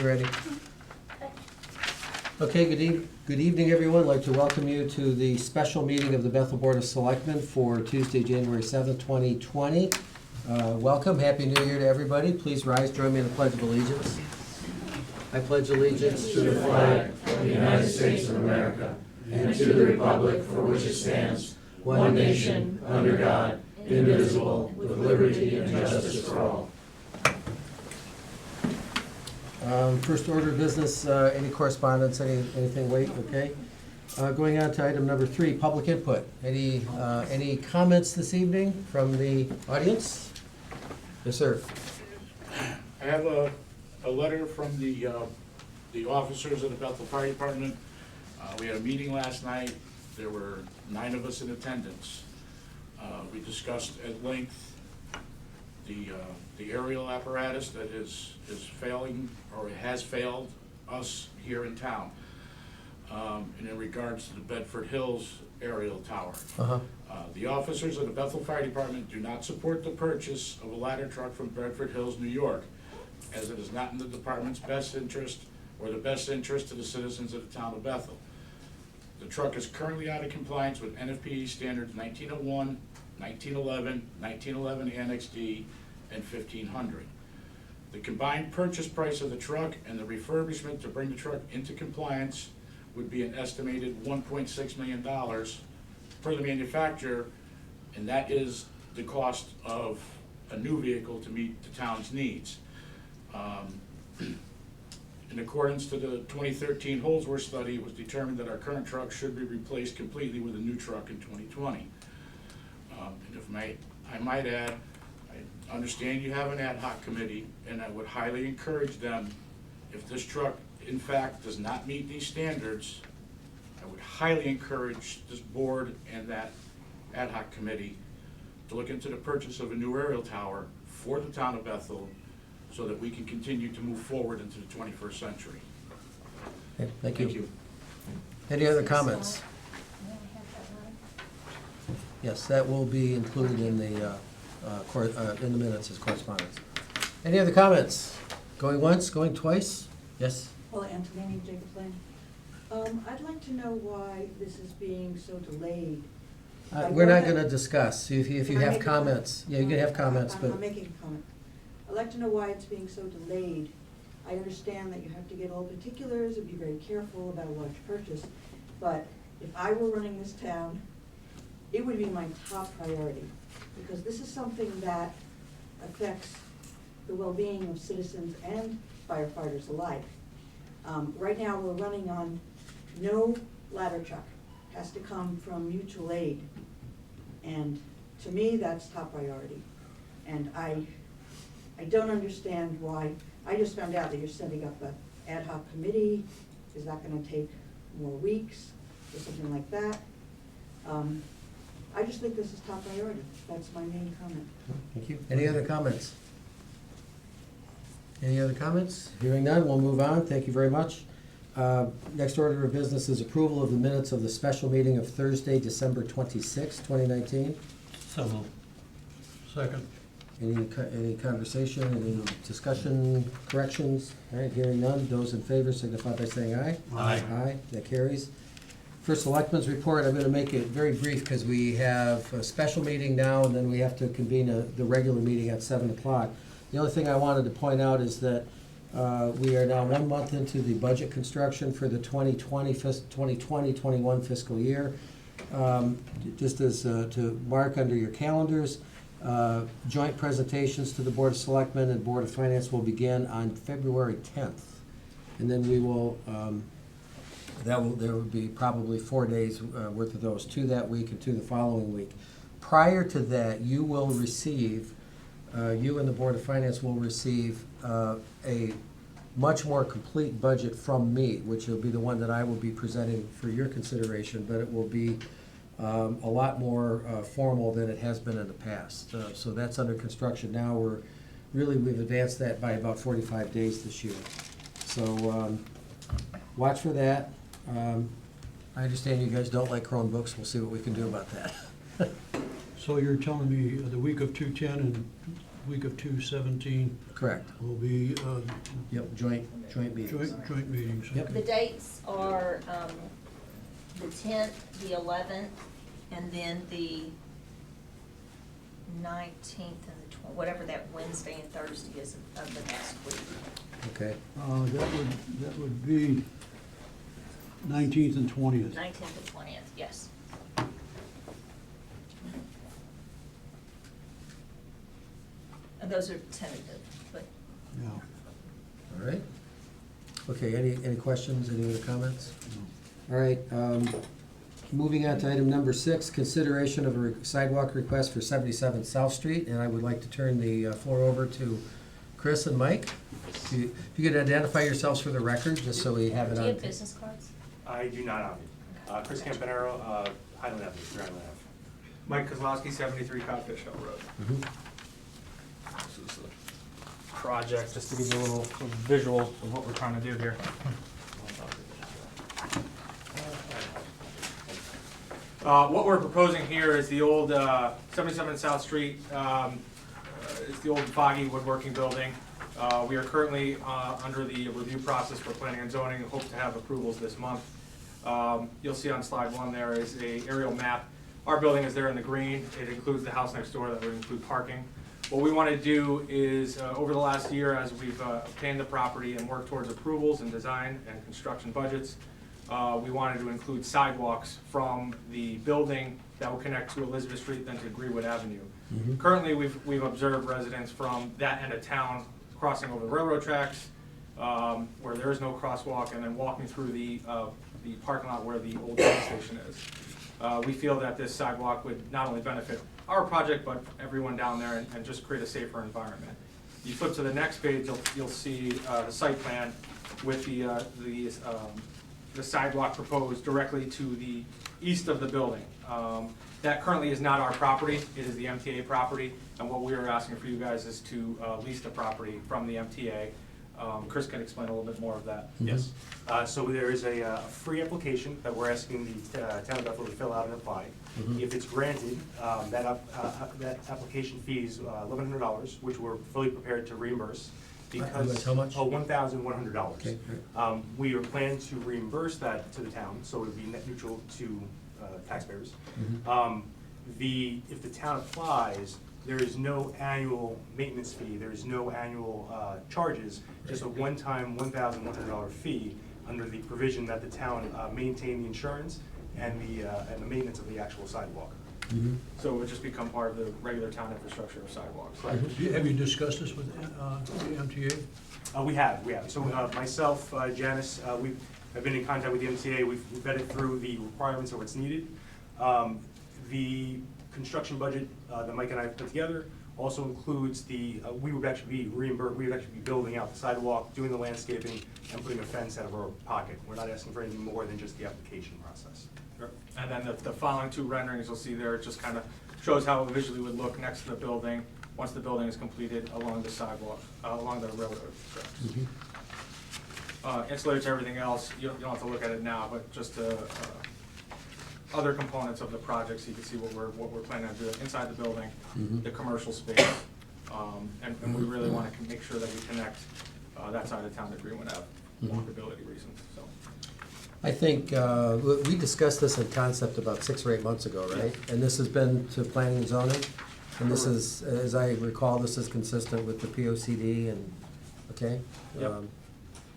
Ready? Okay, good evening, everyone. I'd like to welcome you to the special meeting of the Bethel Board of Selectmen for Tuesday, January 7th, 2020. Welcome, Happy New Year to everybody. Please rise, join me in the Pledge of Allegiance. I pledge allegiance to the flag of the United States of America and to the republic for which it stands, one nation, under God, indivisible, with liberty and justice for all. First order of business, any correspondence, anything late, okay? Going on to item number 3, public input. Any comments this evening from the audience? Yes, sir. I have a letter from the officers of the Bethel Fire Department. We had a meeting last night. There were 9 of us in attendance. We discussed at length the aerial apparatus that is failing, or has failed us here in town. And in regards to the Bedford Hills aerial tower. The officers of the Bethel Fire Department do not support the purchase of a ladder truck from Bedford Hills, New York, as it is not in the department's best interest or the best interest of the citizens of the town of Bethel. The truck is currently out of compliance with NFPA standards 1901, 1911, 1911 Annex D, and 1500. The combined purchase price of the truck and the refurbishment to bring the truck into compliance would be an estimated $1.6 million per the manufacturer, and that is the cost of a new vehicle to meet the town's needs. In accordance to the 2013 Holdsworth study, it was determined that our current truck should be replaced completely with a new truck in 2020. And if I might add, I understand you have an ad hoc committee, and I would highly encourage them, if this truck in fact does not meet these standards, I would highly encourage this board and that ad hoc committee to look into the purchase of a new aerial tower for the town of Bethel so that we can continue to move forward into the 21st century. Okay, thank you. Thank you. Any other comments? Yes, that will be included in the minutes as correspondence. Any other comments? Going once, going twice? Yes? Well, Antonini, Jacob Lane. I'd like to know why this is being so delayed. We're not going to discuss. If you Can I have make a comments, yeah, you can have comments, but I'm making a comment. I'd like to know why it's being so delayed. I understand that you have to get all particulars and be very careful about a large purchase, but if I were running this town, it would be my top priority, because this is something that affects the well-being of citizens and firefighters alike. Right now, we're running on no ladder truck. Has to come from mutual aid. And to me, that's top priority. And I don't understand why. I just found out that you're setting up an ad hoc committee. Is that gonna take more weeks or something like that? I just think this is top priority. That's my main comment. thank you. Any other comments? Any other comments? Hearing none, we'll move on. Thank you very much. Next order of business is approval of the minutes of the special meeting of Thursday, December 26, 2019. So moved. Second. Any conversation, any discussion, corrections? All right, hearing none. Those in favor signify by saying aye. Aye. Aye, that carries. For Selectmen's report, I'm going to make it very brief because we have a special meeting now, and then we have to convene the regular meeting at 7 o'clock. The only thing I wanted to point out is that we are now 1 month into the budget construction for the 2020-21 fiscal year. Just as to mark under your calendars, joint presentations to the Board of Selectmen and Board of Finance will begin on February 10th. And then we will, there will be probably 4 days worth of those, 2 that week and 2 the following week. Prior to that, you will receive, you and the Board of Finance will receive a much more complete budget from me, which will be the one that I will be presenting for your consideration, but it will be a lot more formal than it has been in the past. So that's under construction now. We've advanced that by about 45 days this year. So watch for that. I understand you guys don't like Chromebooks. We'll see what we can do about that. So you're telling me the week of 2/10 and week of 2/17 Correct. will be Yep, joint meetings. joint meetings. Yep. The dates are the 10th, the 11th, and then the 19th and the 20th, whatever that Wednesday and Thursday is of the next week. Okay. That would be 19th and 20th. 19th and 20th, yes. And those are tentative, but Yeah. All right. Okay, any questions, any other comments? All right, moving on to item number 6, consideration of a sidewalk request for 77 South Street, and I would like to turn the floor over to Chris and Mike. If you could identify yourselves for the record, just so we have it do on. you have business cards? I do not have it. Chris Campanaro, Highland Avenue, Highland Ave. Mike Kozlowski, 73 Codfish Hill Road. Mhm. This is the project, just to give you a little visual of what we're trying to do here. What we're proposing here is the old 77 South Street. It's the old foggy woodworking building. We are currently under the review process for planning and zoning, and hope to have approvals this month. You'll see on slide 1 there is a aerial map. Our building is there in the green. It includes the house next door that would include parking. What we want to do is, over the last year, as we've obtained the property and worked towards approvals and design and construction budgets, we wanted to include sidewalks from the building that will connect to Elizabeth Street, then to Greenwood Avenue. Currently, we've observed residents from that end of town crossing over the railroad tracks, where there is no crosswalk, and then walking through the parking lot where the old train station is. We feel that this sidewalk would not only benefit our project, but everyone down there, and just create a safer environment. You flip to the next page, you'll see the site plan with the sidewalk proposed directly to the east of the building. That currently is not our property, it is the MTA property, and what we are asking for you guys is to lease the property from the MTA. Chris can explain a little bit more of that. Yes. So there is a free application that we're asking the town of Bethel to fill out and apply. If it's granted, that application fee is $1,100, which we're fully prepared to reimburse. Because How much? $1,100. Okay, We are planning to reimburse that to the town, so it would be net neutral to taxpayers. If the town applies, there is no annual maintenance fee, there is no annual charges, just a one-time $1,100 fee under the provision that the town maintain the insurance and the maintenance of the actual sidewalk. So it would just become part of the regular town infrastructure of sidewalks. Have you discussed this with the MTA? We have. So myself, Janice, I've been in contact with the MTA. We've vetted through the requirements of what's needed. The construction budget that Mike and I have put together also includes we would actually be reimbursed, we would actually be building out the sidewalk, doing the landscaping, and putting a fence out of our pocket. We're not asking for anything more than just the application process. And then the following 2 renderings you'll see there, it just kind of shows how it visually would look next to the building, once the building is completed along the sidewalk, along the railroad tracks. Insulated to everything else, you don't have to look at it now, but just other components of the project, so you can see what we're planning on doing inside the building, the commercial space, and we really want to make sure that we connect that side of town to Greenwood Ave, for walkability reasons, so. I think we discussed this in concept about 6 or 8 months ago, right? And this has been to planning and zoning? And this is, as I recall, this is consistent with the POCD and, okay? Yep.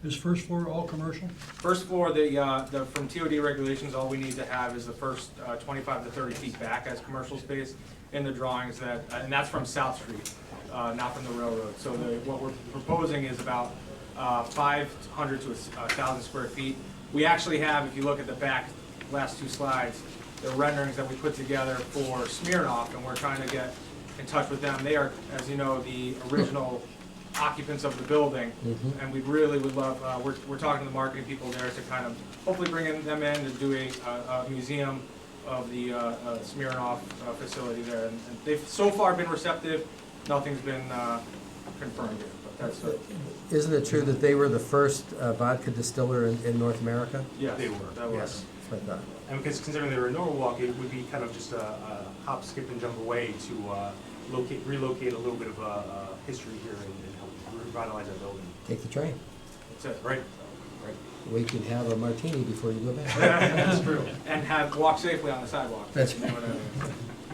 Is first floor all commercial? First floor, from TOD regulations, all we need to have is the first 25 to 30 feet back as commercial space in the drawings and that's from South Street, not from the railroad. So what we're proposing is about 500 to 1,000 square feet. We actually have, if you look at the back, last 2 slides, the renderings that we put together for Smirnoff, and we're trying to get in touch with them. They are, as you know, the original occupants of the building, and we really would love, we're talking to the marketing people there to kind of hopefully bring them in to do a museum of the Smirnoff facility there. And they've so far been receptive, nothing's been confirmed yet. Isn't it true that they were the first vodka distiller in North America? Yes, They were. that was. Yes, that's what I thought. And because considering they were in Norwalk, it would be kind of just a hop, skip, and jump away to relocate a little bit of history here and help revitalize our building. Take the train. That's it, right? Right. We can have a martini before you go back. That's true. And walk safely on the sidewalk. That's right.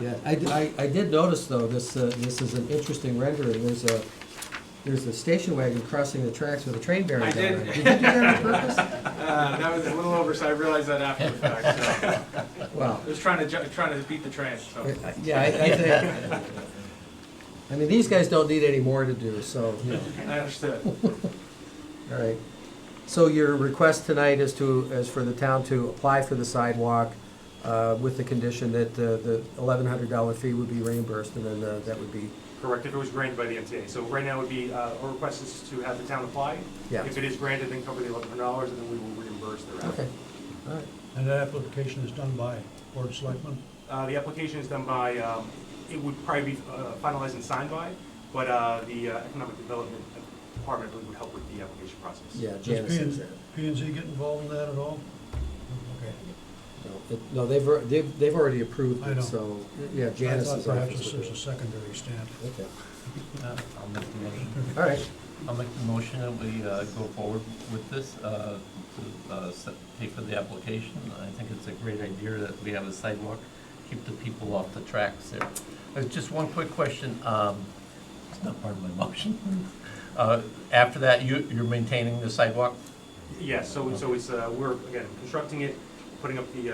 Yeah, I did notice though, this is an interesting rendering. There's a station wagon crossing the tracks with a train bearing I down did. it. Did you do that on purpose? That was a little oversight, I realized that after the fact, so. Wow. I was trying to beat the train, so. Yeah, I think, I mean, these guys don't need any more to do, so, you know. I understood. All right. So your request tonight is for the town to apply for the sidewalk with the condition that the $1,100 fee would be reimbursed, and then that would be, Correct, if it was granted by the MTA. So right now would be, our request is to have the town apply. Yeah. If it is granted, then cover the $1,100, and then we will reimburse thereafter. okay, all right. And that application is done by Board of Selectmen? The application is done by, it would probably be finalized and signed by, but the Economic Development Department would help with the application process. Yeah, Does Janice is there. P&Z get involved in that at all? Okay. No, they've already approved I it, know. so, yeah, Janice's I thought perhaps office. there's a secondary stamp. Okay, I'll make the motion. all right. I'll make the motion that we go forward with this, to pay for the application. I think it's a great idea that we have a sidewalk, keep the people off the tracks there. Just one quick question, it's not part of my motion. After that, you're maintaining the sidewalk? Yes, so it's, we're, again, constructing it, putting up the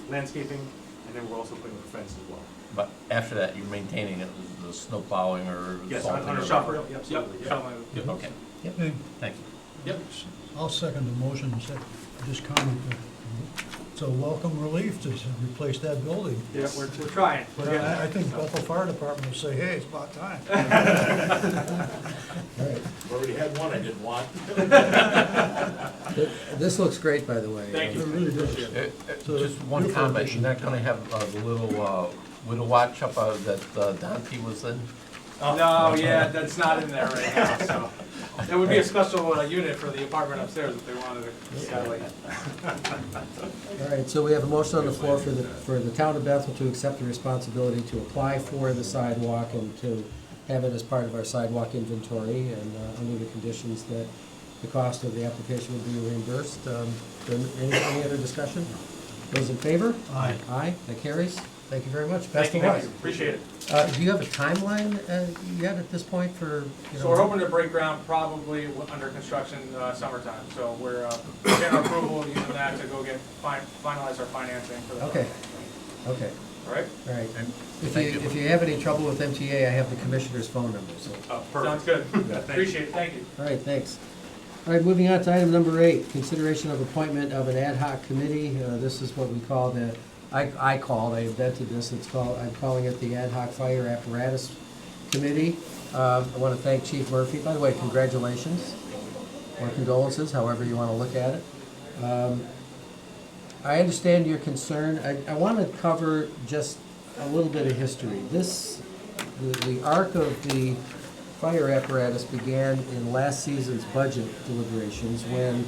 landscaping, and then we're also putting up a fence as well. But after that, you're maintaining it, the snow plowing or Yes, salting? on a or- shop, yep, Yep, absolutely. yeah. shoveling. Yep. Okay, Okay. thank you. Yep. I'll second the motion, just comment that it's a welcome relief to replace that building. Yeah, we're trying. But I think Bethel Fire Department will say, hey, it's about time. All right. We already had one I didn't want. This looks great, by the way. Thank you. It really does. So Just one your comment, permission. you're not gonna have the little widow watch up that Dante was in? No, yeah, that's not in there right now, so. That would be a special unit for the apartment upstairs if they wanted to satellite. All right, so we have a motion on the floor for the town of Bethel to accept the responsibility to apply for the sidewalk and to have it as part of our sidewalk inventory, and under the conditions that the cost of the application will be reimbursed. Any other discussion? Those in favor? Aye. Aye, that carries. Thank you very much. Best Thank you of luck. guys, appreciate it. Do you have a timeline yet at this point for, you know? So we're hoping to break ground probably under construction summertime, so we're getting our approval using that to go finalize our financing for that. Okay, okay, All right? all right. Thank you. If you have any trouble with MTA, I have the commissioner's phone number, so. Sounds good. Thank you. Appreciate it, thank you. All right, thanks. All right, moving on to item number 8, consideration of appointment of an ad hoc committee. This is what we call I invented this, I'm calling it the Ad Hoc Fire Apparatus Committee. I want to thank Chief Murphy, by the way, congratulations, or condolences, however you want to look at it. I understand your concern. I want to cover just a little bit of history. The arc of the fire apparatus began in last season's budget deliberations when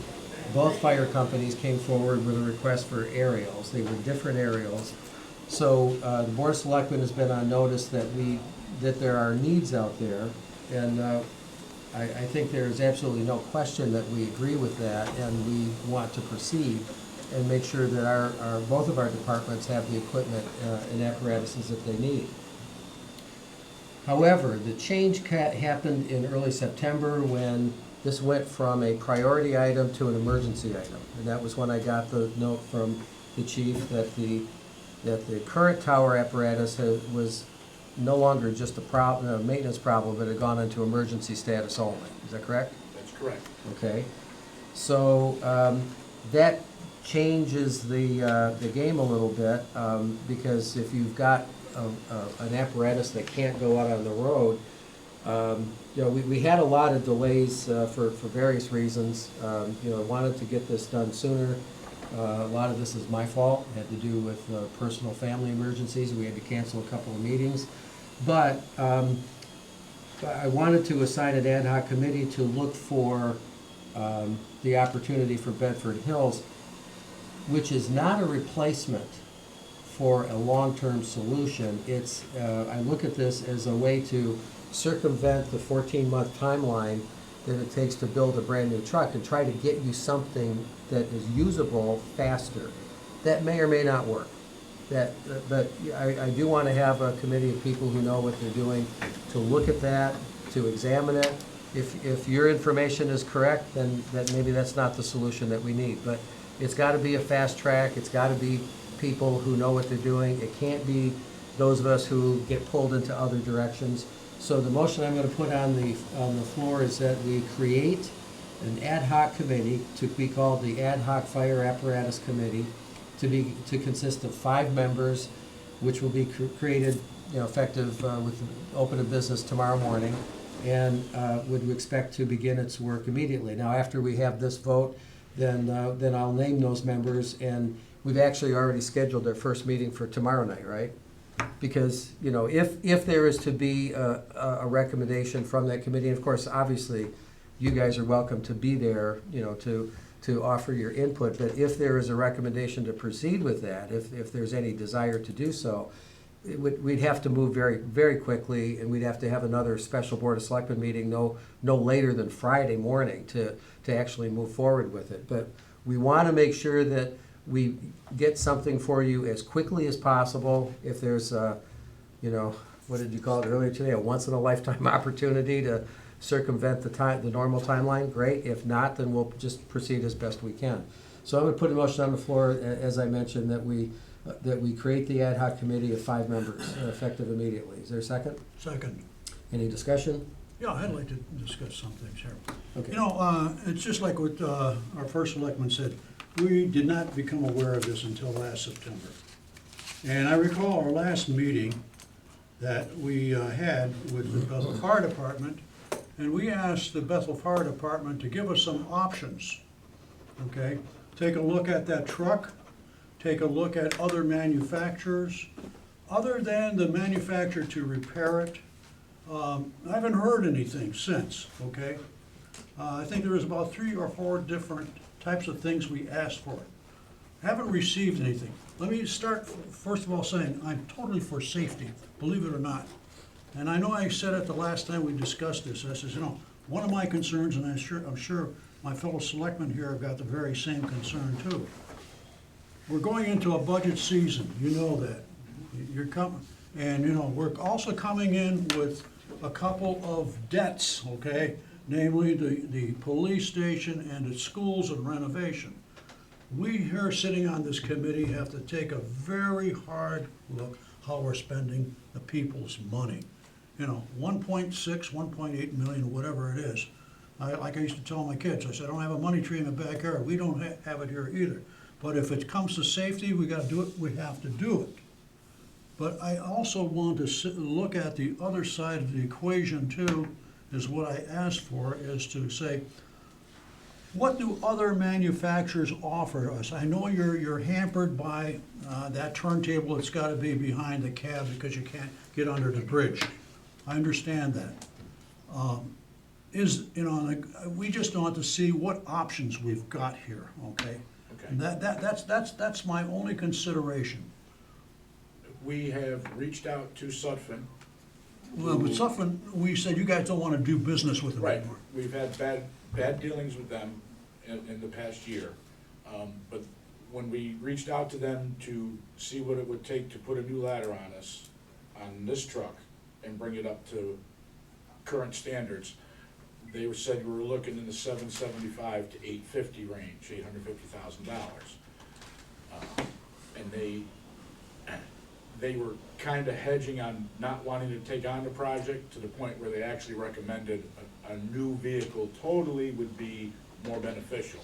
both fire companies came forward with a request for aerials. They were different aerials. So the Board of Selectmen has been on notice that there are needs out there, and I think there is absolutely no question that we agree with that, and we want to proceed and make sure that both of our departments have the equipment and apparatuses that they need. However, the change happened in early September when this went from a priority item to an emergency item. And that was when I got the note from the chief that the current tower apparatus was no longer just a maintenance problem, but had gone into emergency status only. Is that correct? That's correct. Okay. So that changes the game a little bit, because if you've got an apparatus that can't go out on the road, we had a lot of delays for various reasons. Wanted to get this done sooner. A lot of this is my fault. It had to do with personal family emergencies. We had to cancel a couple of meetings. But I wanted to assign an ad hoc committee to look for the opportunity for Bedford Hills, which is not a replacement for a long-term solution. It's, I look at this as a way to circumvent the 14-month timeline that it takes to build a brand-new truck and try to get you something that is usable faster. That may or may not work. But I do want to have a committee of people who know what they're doing to look at that, to examine it. If your information is correct, then maybe that's not the solution that we need. But it's got to be a fast track. It's got to be people who know what they're doing. It can't be those of us who get pulled into other directions. So the motion I'm going to put on the floor is that we create an ad hoc committee to be called the Ad Hoc Fire Apparatus Committee, to consist of 5 members, which will be created, effective with the open of business tomorrow morning, and would expect to begin its work immediately. Now, after we have this vote, then I'll name those members, and we've actually already scheduled their first meeting for tomorrow night, right? Because, if there is to be a recommendation from that committee, and of course, obviously, you guys are welcome to be there, to offer your input, but if there is a recommendation to proceed with that, if there's any desire to do so, we'd have to move very, very quickly, and we'd have to have another special Board of Selectmen meeting no later than Friday morning to actually move forward with it. But we want to make sure that we get something for you as quickly as possible. If there's what did you call it earlier today, a once-in-a-lifetime opportunity to circumvent the normal timeline, great. If not, then we'll just proceed as best we can. So I'm going to put a motion on the floor, as I mentioned, that we create the ad hoc committee of 5 members, effective immediately. Is there a second? Second. Any discussion? Yeah, I'd like to discuss some things here. Okay. It's just like what our first selectman said. We did not become aware of this until last September. And I recall our last meeting that we had with the Bethel Fire Department, and we asked the Bethel Fire Department to give us some options, okay? Take a look at that truck, take a look at other manufacturers. Other than the manufacturer to repair it, I haven't heard anything since, okay? I think there was about 3 or 4 different types of things we asked for. Haven't received anything. Let me start, first of all, saying I'm totally for safety, believe it or not. And I know I said it the last time we discussed this, I says, one of my concerns, and I'm sure my fellow selectmen here have got the very same concern too. We're going into a budget season, you know that. You're coming, and we're also coming in with a couple of debts, okay? Namely, the police station and the schools and renovation. We here sitting on this committee have to take a very hard look how we're spending the people's money. 1.6, 1.8 million, whatever it is. Like I used to tell my kids, I said, I don't have a money tree in the backyard. We don't have it here either. But if it comes to safety, we gotta do it, we have to do it. But I also want to look at the other side of the equation too, is what I asked for, is to say, what do other manufacturers offer us? I know you're hampered by that turntable that's gotta be behind the cab because you can't get under the bridge. I understand that. We just want to see what options we've got here, okay? Okay. And that's my only consideration. We have reached out to Sutphen. Well, but Sutphen, we said you guys don't want to do business with them Right, anymore. we've had bad dealings with them in the past year. But when we reached out to them to see what it would take to put a new ladder on us, on this truck, and bring it up to current standards, they said we were looking in the $775,000 to $850,000 range, $850,000. And they were kind of hedging on not wanting to take on the project to the point where they actually recommended a new vehicle totally would be more beneficial.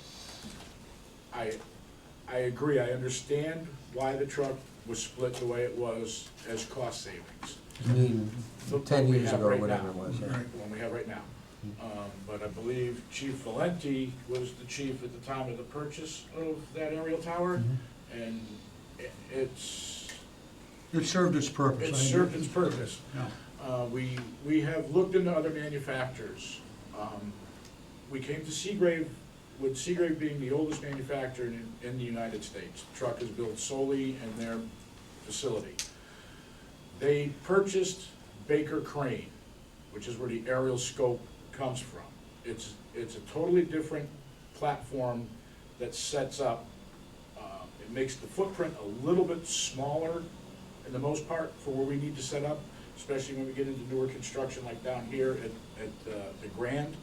I agree, I understand why the truck was split the way it was as cost savings. I mean, But 10 we years have ago, right whatever now. it was. yeah. The one we have right now. But I believe Chief Valenti was the chief at the time of the purchase of that aerial tower, and It served its purpose. it served its purpose. Yeah. We have looked into other manufacturers. We came to Seagrave, with Seagrave being the oldest manufacturer in the United States. The truck is built solely in their facility. They purchased Baker Crane, which is where the aerial scope comes from. It's a totally different platform that sets up. It makes the footprint a little bit smaller in the most part for where we need to set up, especially when we get into newer construction like down here at the Grand.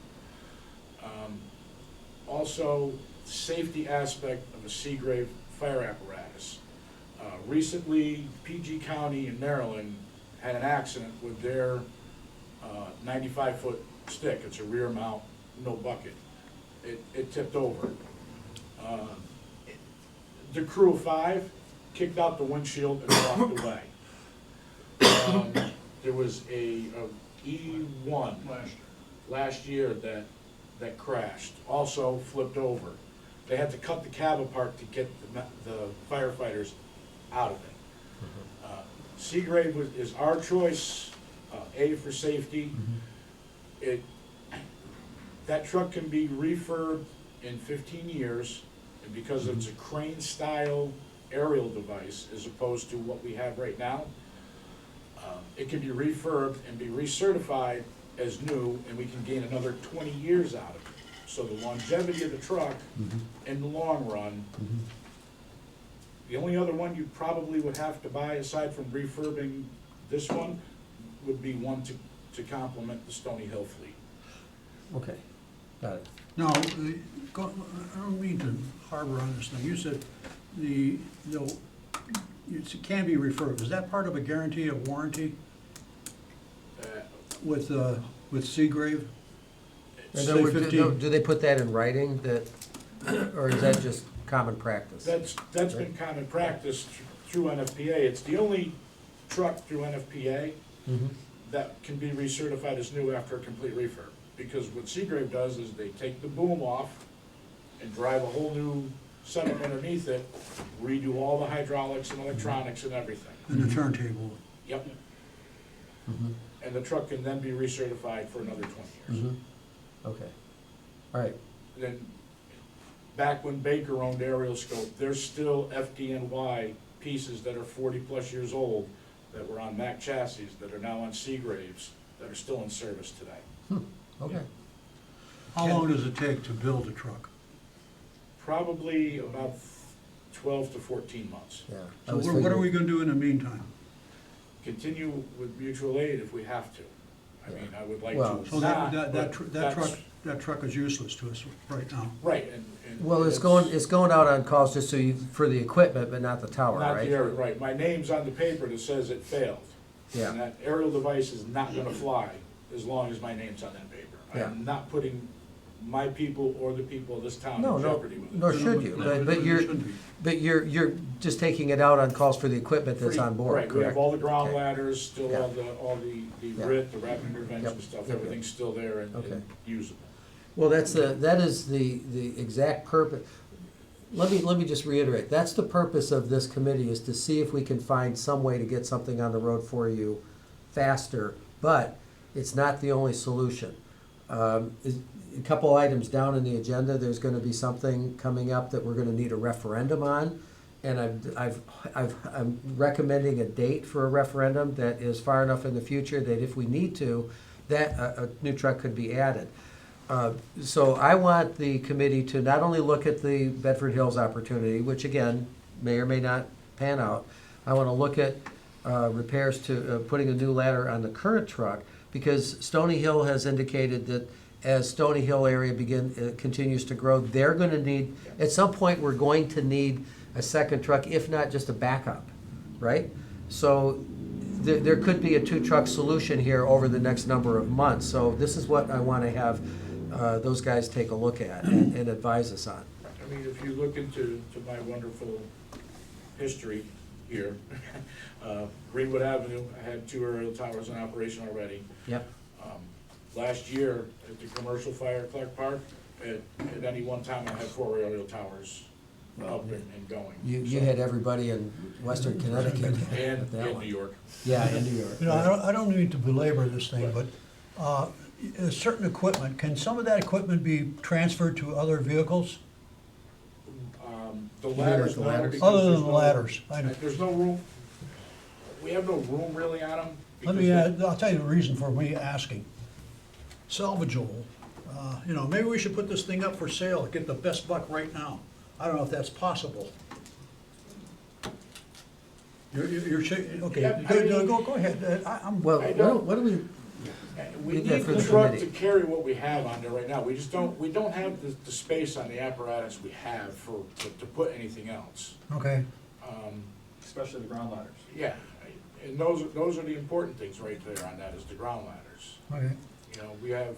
Also, safety aspect of a Seagrave fire apparatus. Recently, PG County in Maryland had an accident with their 95-foot stick. It's a rear mount, no bucket. It tipped over. The crew of 5 kicked out the windshield and walked away. There was a E1 last year that crashed, also flipped over. They had to cut the cab apart to get the firefighters out of it. Seagrave is our choice, A, for safety. That truck can be refurbed in 15 years, and because it's a crane-style aerial device as opposed to what we have right now, it can be refurbed and be recertified as new, and we can gain another 20 years out of it. So the longevity of the truck in the long run, the only other one you probably would have to buy aside from refurbing this one would be one to complement the Stony Hill fleet. Okay, got it. Now, I don't mean to harbor on this thing. You said it can be refurbed. Is that part of a guarantee of warranty with Seagrave? In Say other words, 15. do they put that in writing that, or is that just common practice? That's been common practice through NFPA. It's the only truck through NFPA that can be recertified as new after a complete refurb. Because what Seagrave does is they take the boom off and drive a whole new setup underneath it, redo all the hydraulics and electronics and everything. And the turntable. Yep. And the truck can then be recertified for another 20 years. Okay, all right. Then, back when Baker owned Aerial Scope, there's still FDNY pieces that are 40-plus years old that were on Mack chassis that are now on Seagraves that are still in service today. Okay. How long does it take to build a truck? Probably about 12 to 14 months. Yeah. So what are we gonna do in the meantime? Continue with mutual aid if we have to. I mean, I would like Well, to So not, that but that's- truck is useless to us right now. Right, and. Well, it's going out on calls just so you, for the equipment, but not the tower, Not right? the aerial, right. My name's on the paper that says it failed. Yeah. And that aerial device is not gonna fly as long as my name's on that paper. Yeah. I'm not putting my people or the people of this town No, in no, jeopardy with it. nor should you, No, but it you're, shouldn't be. but you're just taking it out on calls for the equipment that's on board, Right, we have correct? all the ground Okay. ladders, still Yeah. all the Yeah. RIT, the rapid intervention Yep. stuff, Yep. everything's still there and Okay. usable. Well, that is the exact purpose. Let me just reiterate, that's the purpose of this committee, is to see if we can find some way to get something on the road for you faster, but it's not the only solution. A couple items down in the agenda, there's gonna be something coming up that we're gonna need a referendum on. And I'm recommending a date for a referendum that is far enough in the future that if we need to, that a new truck could be added. So I want the committee to not only look at the Bedford Hills opportunity, which again, may or may not pan out. I want to look at repairs to putting a new ladder on the current truck, because Stony Hill has indicated that as Stony Hill area continues to grow, they're going to need, at some point, we're going to need a second truck, if not just a backup, right? So there could be a two-truck solution here over the next number of months. So this is what I want to have those guys take a look at and advise us on. I mean, if you look into my wonderful history here, Greenwood Avenue, I had 2 aerial towers in operation already. Yep. Last year, at the commercial fire at Clark Park, at any one time, I had 4 aerial towers up and going. You had everybody in Western Connecticut And at that in one. New York. Yeah, in New York. You know, I don't need to belabor this thing, but certain equipment, can some of that equipment be transferred to other vehicles? The mean ladders, like the no, ladders? because Other than there's the no- ladders, I know. There's no room, we have no room really on them. Let me, I'll tell you the reason for me asking. Salvageable, maybe we should put this thing up for sale, get the best buck right now. I don't know if that's possible. You're shaking, okay, Yeah, I mean- go ahead. I'm, Well, I don't- what do we, We Leave need that for the the truck to committee. carry what we have on there right now. We just don't, we don't have the space on the apparatus we have to put anything else. okay, Especially the ground ladders. Yeah, and those are the important things right there on that, is the ground ladders. okay. We have,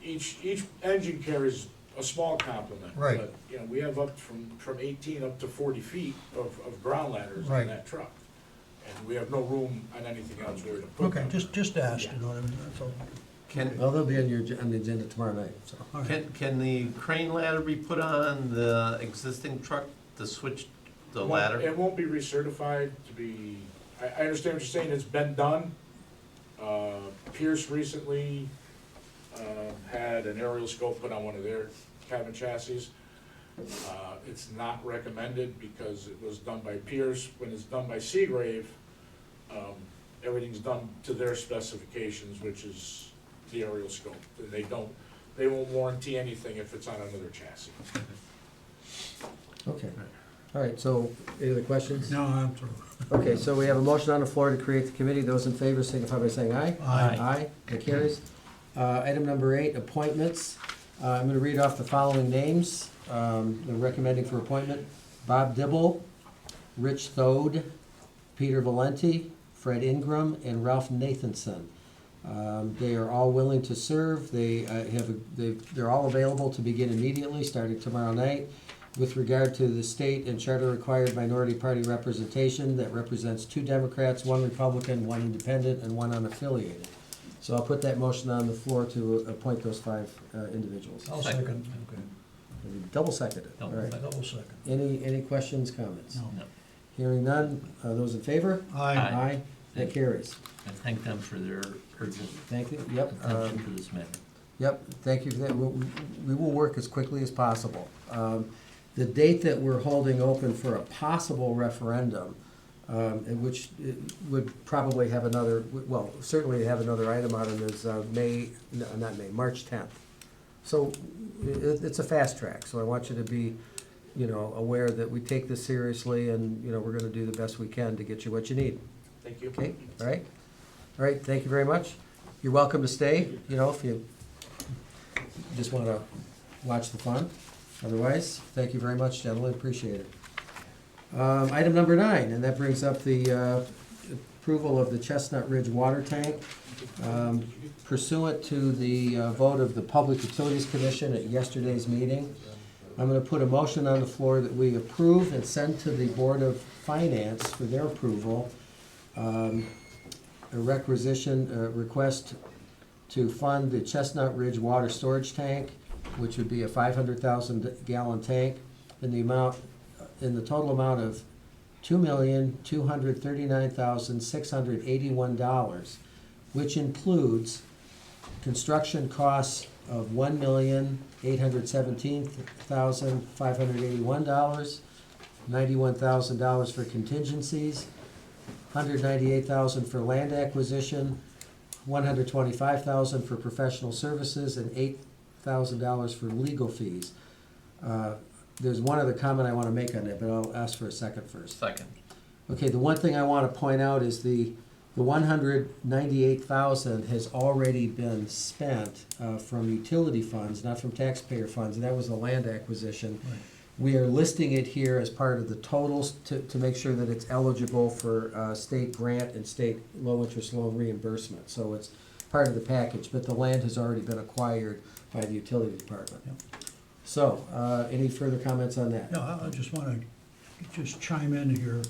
each engine carries a small complement. Right. But, we have up from 18 up to 40 feet of ground ladders Right. on that truck. And we have no room on anything else really to put Okay, them. just ask, you know what I mean, that's all. well, they'll be on the agenda tomorrow night, so. All right. Can the crane ladder be put on the existing truck to switch the ladder? It won't be recertified to be, I understand what you're saying, it's been done. Pierce recently had an aerial scope put on one of their cabin chassis. It's not recommended because it was done by Pierce. When it's done by Seagrave, everything's done to their specifications, which is the aerial scope. They won't warranty anything if it's on another chassis. Okay, all right, so, any other questions? No, I'm through. Okay, so we have a motion on the floor to create the committee. Those in favor signify by saying aye. Aye. Aye, that carries. Item number 8, appointments. I'm gonna read off the following names. They're recommending for appointment: Bob Dibble, Rich Thode, Peter Valenti, Fred Ingram, and Ralph Nathanson. They are all willing to serve. They're all available to begin immediately, starting tomorrow night. With regard to the state and charter required minority party representation, that represents 2 Democrats, 1 Republican, 1 independent, and 1 unaffiliated. So I'll put that motion on the floor to appoint those 5 individuals. I'll second, okay, Double seconded, all Double right. second. double second. Any questions, comments? No. No. Hearing none, those in favor? Aye. Aye, that carries. And thank them for their urgent Thank you, yep. attention to this matter. Yep, thank you for that. We will work as quickly as possible. The date that we're holding open for a possible referendum, in which it would probably have another, well, certainly have another item on it, is March 10th. So it's a fast track, so I want you to be, aware that we take this seriously and, we're gonna do the best we can to get you what you need. Thank you. Okay, all right? All right, thank you very much. You're welcome to stay, if you just want to watch the fun. Otherwise, thank you very much, gentlemen, appreciate it. Item number 9, and that brings up the approval of the Chestnut Ridge water tank. Pursuant to the vote of the Public Utilities Commission at yesterday's meeting, I'm going to put a motion on the floor that we approve and send to the Board of Finance for their approval a request to fund the Chestnut Ridge water storage tank, which would be a 500,000 gallon tank, in the total amount of $2,239,681, which includes construction costs of $1,817,581, $91,000 for contingencies, $198,000 for land acquisition, $125,000 for professional services, and $8,000 for legal fees. There's one other comment I want to make on that, but I'll ask for a second first. Second. Okay, the one thing I want to point out is the $198,000 has already been spent from utility funds, not from taxpayer funds, and that was the land acquisition. Right. We are listing it here as part of the totals to make sure that it's eligible for state grant and state low-interest loan reimbursement. So it's part of the package, but the land has already been acquired by the utility department. Yep. So, any further comments on that? No, I just want to just chime in here.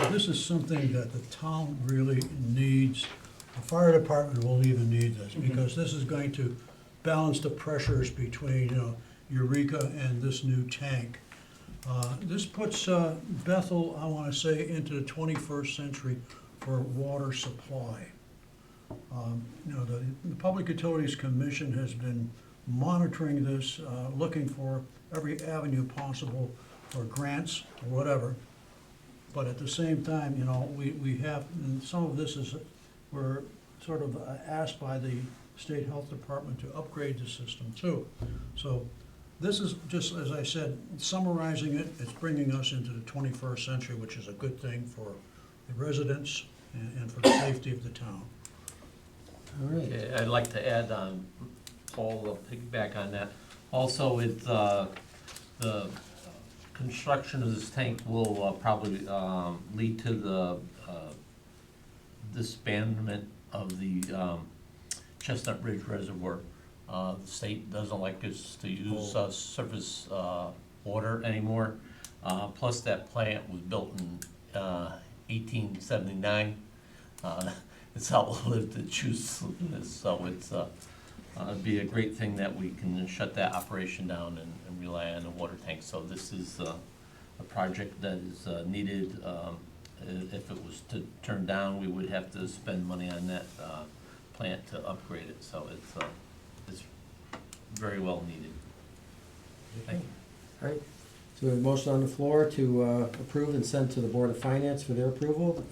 This is something that the town really needs. The fire department will even need this, because this is going to balance the pressures between, Eureka and this new tank. This puts Bethel, I want to say, into the 21st century for water supply. The Public Utilities Commission has been monitoring this, looking for every avenue possible for grants or whatever. But at the same time, you know, we have, and some of this is, we're sort of asked by the state health department to upgrade the system too. So this is just, as I said, summarizing it, it's bringing us into the 21st century, which is a good thing for the residents and for the safety of the town. All right. Okay, I'd like to add on, Paul, will piggyback on that. Also, with the construction of this tank will probably lead to the disbandment of the Chestnut Ridge Reservoir. The state doesn't like us to use surface water anymore. Plus, that plant was built in 1879. It's outlived its usefulness, so it'd be a great thing that we can shut that operation down and rely on the water tank. So this is a project that is needed. If it was to turn down, we would have to spend money on that plant to upgrade it. So it's very well needed. Thank you. All right, so we have a motion on the floor to approve and send to the Board of Finance for their approval.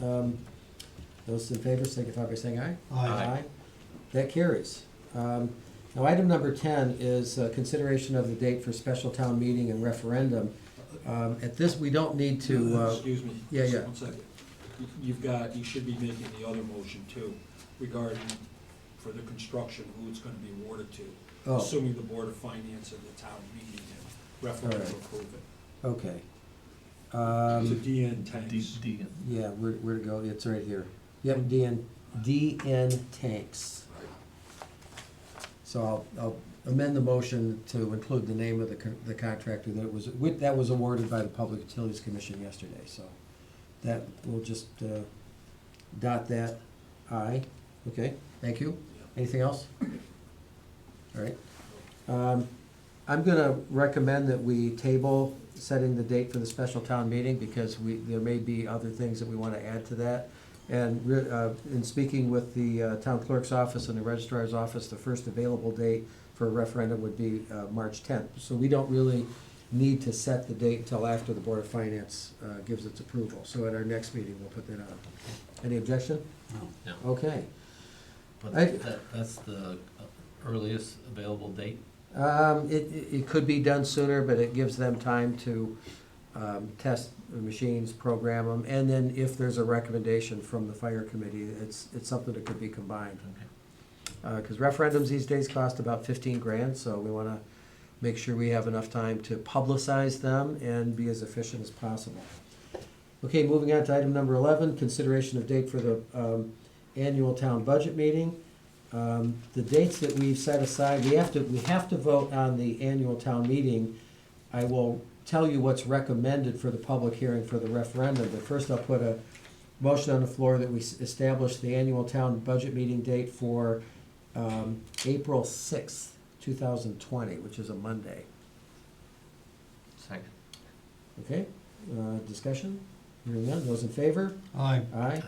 Those in favor signify by saying aye. Aye. That carries. Now, item number 10 is consideration of the date for special town meeting and referendum. At this, we don't need to, Excuse me. yeah, just yeah. 1 second. You should be making the other motion too, regarding for the construction, who it's gonna be awarded to. Oh. Assuming the Board of Finance and the town meeting and referendum Alright. approve it. Okay. To DN tanks. Yeah, where to go? It's right here. Yep, DN tanks. So I'll amend the motion to include the name of the contractor that was awarded by the Public Utilities Commission yesterday, so that, we'll just dot that I. Okay, thank you. Anything else? All right. I'm gonna recommend that we table setting the date for the special town meeting, because there may be other things that we wanna add to that. And in speaking with the town clerk's office and the registrar's office, the first available date for a referendum would be March 10th. So we don't really need to set the date until after the Board of Finance gives its approval. So at our next meeting, we'll put that on. Any objection? No. Okay. But I- that's the earliest available date? It could be done sooner, but it gives them time to test the machines, program them, and then if there's a recommendation from the fire committee, it's something that could be combined. Okay. Because referendums these days cost about 15 grand, so we want to make sure we have enough time to publicize them and be as efficient as possible. Okay, moving on to item number 11, consideration of date for the annual town budget meeting. The dates that we've set aside, we have to vote on the annual town meeting. I will tell you what's recommended for the public hearing for the referendum, but first I'll put a motion on the floor that we establish the annual town budget meeting date for April 6th, 2020, which is a Monday. Second. Okay, discussion? Hearing none, those in favor? Aye. Aye.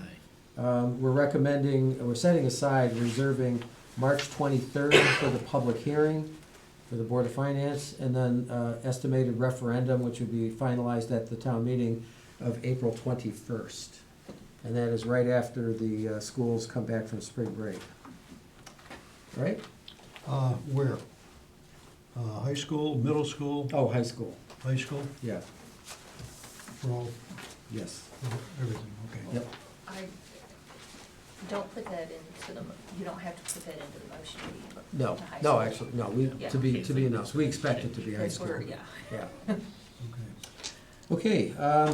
Aye. We're setting aside, reserving March 23rd for the public hearing for the Board of Finance, and then estimated referendum, which would be finalized at the town meeting of April 21st. And that is right after the schools come back from spring break. Right? Where? High school, middle school, Oh, high school, high school, yeah, for all, yes. everything, okay. Yep. I don't put that into you don't have to put that into the motion, do you? No, To high no, school. actually, no, Yeah. to be announced, we expect it to be high Because school. we're, yeah. Yeah. Okay. Okay,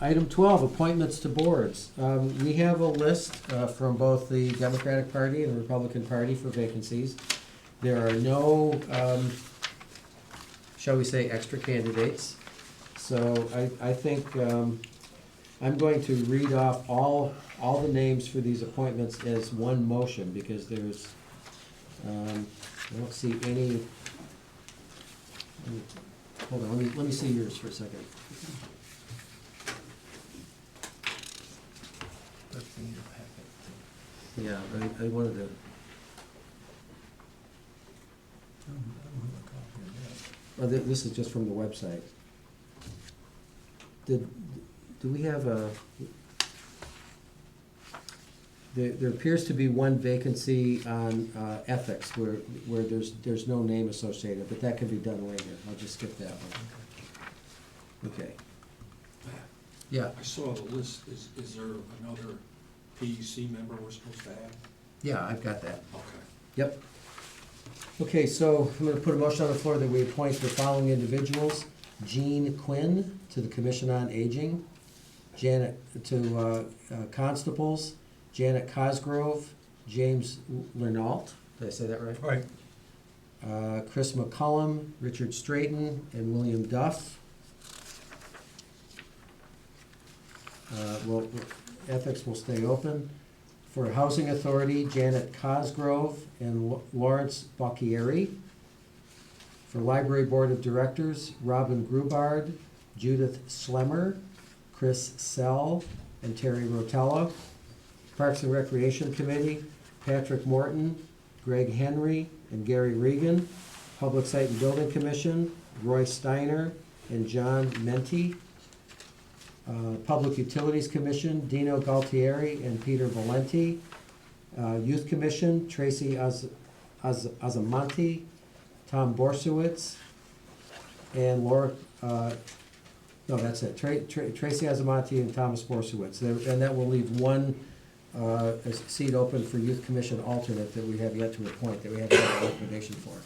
item 12, appointments to boards. We have a list from both the Democratic Party and the Republican Party for vacancies. There are no, shall we say, extra candidates. So I think I'm going to read off all the names for these appointments as one motion, because there's, I don't see any. Hold on, let me see yours for a second. That's in your packet. Yeah, I wanted to, this is just from the website. Did do we have a, there appears to be one vacancy on ethics where there's no name associated, but that can be done later. I'll just skip that one. Okay. Yeah, I saw the list, is there another PUC member we're supposed to have? yeah, I've got that. Okay. Yep. Okay, so I'm gonna put a motion on the floor that we appoint the following individuals. Jean Quinn to the Commission on Aging, Janet, to Constables, Janet Cosgrove, James Lernault, did I say that right? Right. Chris McCullum, Richard Straighton, and William Duff. Well, ethics will stay open. For Housing Authority, Janet Cosgrove and Lawrence Bocchieri. For Library Board of Directors, Robin Grubard, Judith Slemmer, Chris Sell, and Terry Rotella. Parks and Recreation Committee, Patrick Morton, Greg Henry, and Gary Regan. Public Site and Building Commission, Roy Steiner and John Menti. Public Utilities Commission, Dino Galtieri and Peter Valenti. Youth Commission, Tracy Azamonte, Tom Borsowitz, and Laura, no, that's it, Tracy Azamonte and Thomas Borsowitz. And that will leave one seat open for Youth Commission alternate that we have yet to appoint, that we haven't had a recommendation for.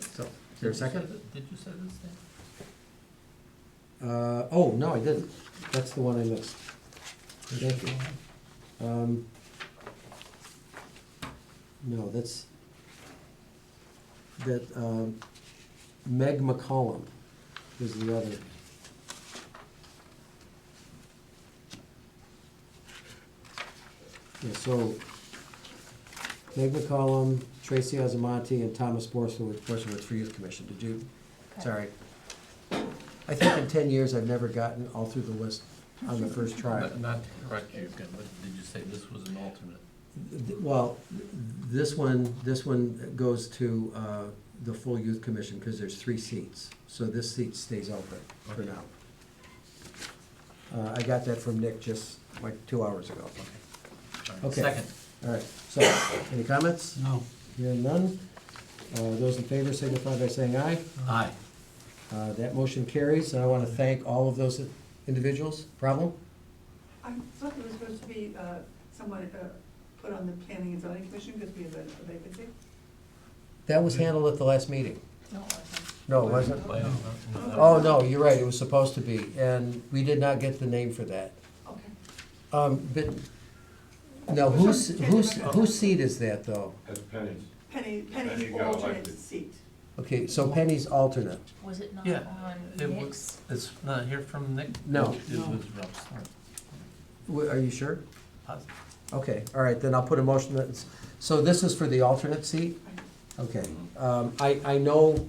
So, is there a second? Did you say this thing? Oh, no, I didn't. That's the one I missed. Thank you. No, that's, Meg McCollum is the other. Yeah, so Meg McCollum, Tracy Azamonte, and Thomas Borsowitz for Youth Commission. Did you? Sorry. I think in 10 years, I've never gotten all through the list on the first try. Not to correct you again, but did you say this was an alternate? Well, this one goes to the full Youth Commission, because there's 3 seats. So this seat stays open for now. I got that from Nick just like 2 hours ago. Okay. Second. All right, so, any comments? No. Hearing none. Those in favor signify by saying aye. Aye. That motion carries, and I want to thank all of those individuals. Problem? I thought there was supposed to be someone put on the Planning and Zoning Commission because we have a vacancy. That was handled at the last meeting. No, it wasn't. No, it wasn't? Well, Oh, no, you're right, it was supposed to be, and we did not get the name for that. Okay. But, now, whose seat is that, though? That's Penny's. Penny's Penny got alternate elected. seat. Okay, so Penny's alternate. Was it not Yeah, on it Nick's? was, it's not here from Nick? No. It was Ralph's. Are you sure? Positive. Okay, all right, then I'll put a motion that, so this is for the alternate seat? Okay, I know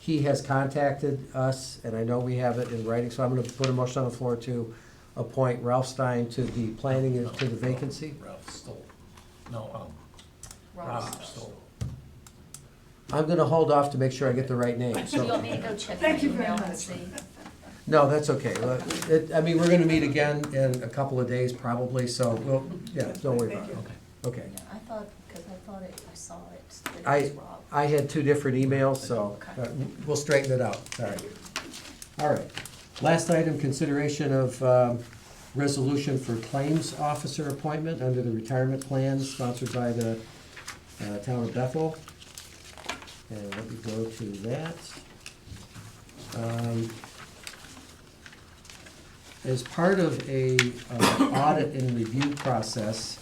he has contacted us, and I know we have it in writing, so I'm gonna put a motion on the floor to appoint Ralph Stein to the planning, to the vacancy. Ralph Stoll. No, Ross. Rob Stoll. I'm gonna hold off to make sure I get the right name, Do you so, want me to go check my Thank you very email and much. see? no, that's okay. I mean, we're gonna meet again in a couple of days probably, so, we'll, yeah, don't worry about it. Okay. Yeah, I thought, because I thought it, I saw it, that it I- was Rob. I had 2 different emails, so we'll straighten it out, sorry. All right. Last item, consideration of resolution for claims officer appointment under the retirement plan sponsored by the town of Bethel. And let me go to that. As part of a audit and review process,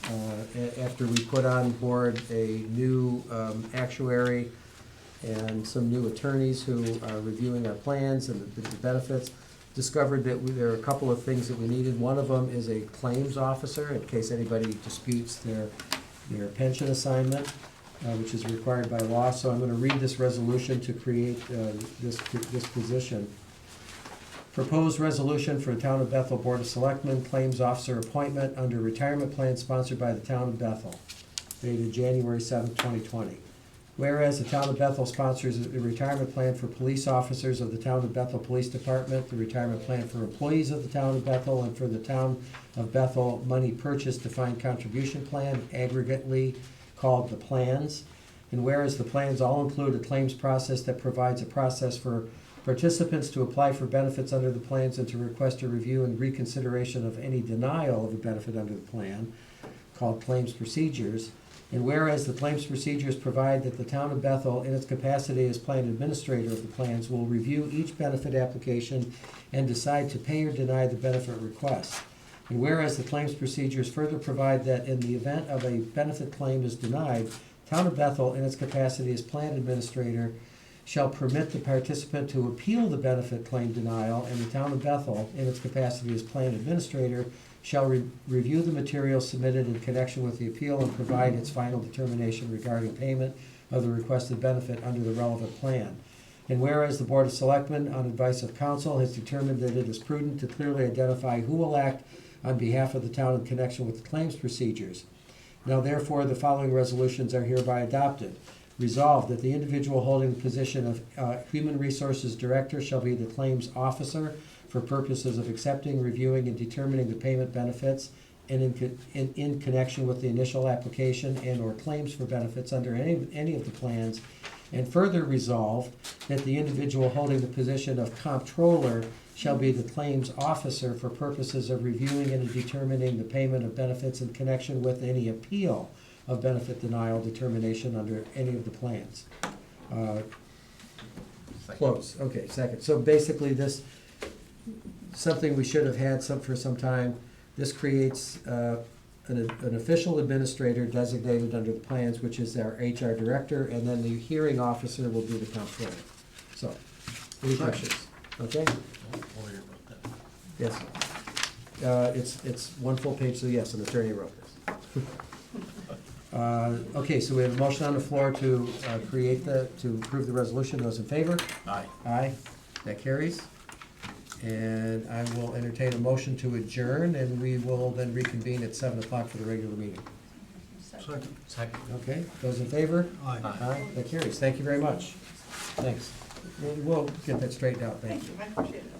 after we put on board a new actuary and some new attorneys who are reviewing our plans and the benefits, discovered that there are a couple of things that we needed. One of them is a claims officer in case anybody disputes their pension assignment, which is required by law. So I'm going to read this resolution to create this position. Proposed resolution for a Town of Bethel Board of Selectmen Claims Officer appointment under retirement plan sponsored by the Town of Bethel, dated January 7th, 2020. Whereas the town of Bethel sponsors a retirement plan for police officers of the town of Bethel Police Department, the retirement plan for employees of the town of Bethel, and for the town of Bethel money purchase defined contribution plan, aggregately called the plans. And whereas the plans all include a claims process that provides a process for participants to apply for benefits under the plans and to request a review and reconsideration of any denial of a benefit under the plan, called claims procedures. And whereas the claims procedures provide that the town of Bethel, in its capacity as plan administrator of the plans, will review each benefit application and decide to pay or deny the benefit request. And whereas the claims procedures further provide that in the event of a benefit claim is denied, town of Bethel, in its capacity as plan administrator, shall permit the participant to appeal the benefit claim denial, and the town of Bethel, in its capacity as plan administrator, shall review the materials submitted in connection with the appeal and provide its final determination regarding payment of the requested benefit under the relevant plan. And whereas the Board of Selectmen, on advice of council, has determined that it is prudent to clearly identify who will act on behalf of the town in connection with the claims procedures. Now therefore, the following resolutions are hereby adopted. Resolved that the individual holding the position of Human Resources Director shall be the claims officer for purposes of accepting, reviewing, and determining the payment benefits and in connection with the initial application and/or claims for benefits under any of the plans. And further resolved that the individual holding the position of Comptroller shall be the claims officer for purposes of reviewing and determining the payment of benefits in connection with any appeal of benefit denial determination under any of the plans. Close, okay, second. So basically this, something we should have had for some time, this creates an official administrator designated under the plans, which is our HR director, and then the hearing officer will be the comptroller. So, any questions? Okay? Yes. It's one full page, so yes, an attorney wrote this. Okay, so we have a motion on the floor to to approve the resolution. Those in favor? Aye. Aye. That carries. And I will entertain a motion to adjourn, and we will then reconvene at 7 o'clock for the regular meeting. Second. Okay, those in favor? Aye. Aye, that carries. Thank you very much. Thanks. We'll get that straightened out, thank you. Thank you, I appreciate it.